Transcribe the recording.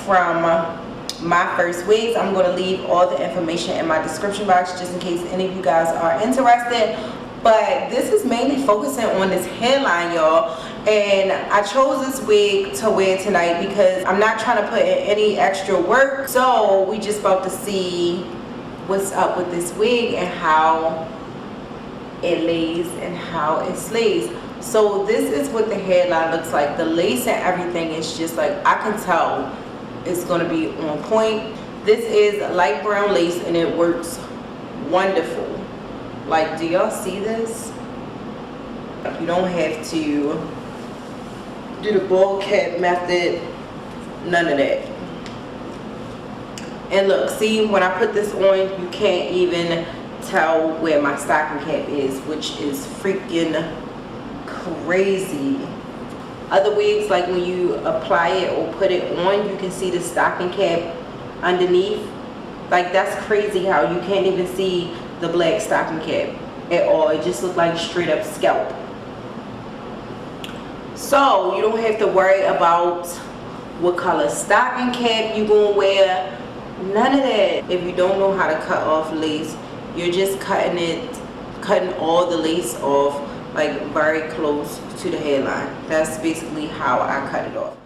from Myfirstwig. I'm going to leave all the information in my description box just in case any of you guys are interested. But this is mainly focusing on this hairline, y'all, and I chose this wig to wear tonight because I'm not trying to put in any extra work. So we just about to see what's up with this wig and how it lays and how it slays. So this is what the hairline looks like. The lace and everything is just like, I can tell it's going to be on point. This is light brown lace and it works wonderful. Like, do y'all see this? You don't have to do the ball cap method, none of that. And look, see, when I put this on, you can't even tell where my stocking cap is, which is freaking crazy. Other wigs, like when you apply it or put it on, you can see the stocking cap underneath. Like, that's crazy how you can't even see the black stocking cap at all. It just looks like straight up scalp. So you don't have to worry about what color stocking cap you gonna wear, none of that. If you don't know how to cut off lace, you're just cutting all the lace off, like very close to the hairline. That's basically how I cut it off.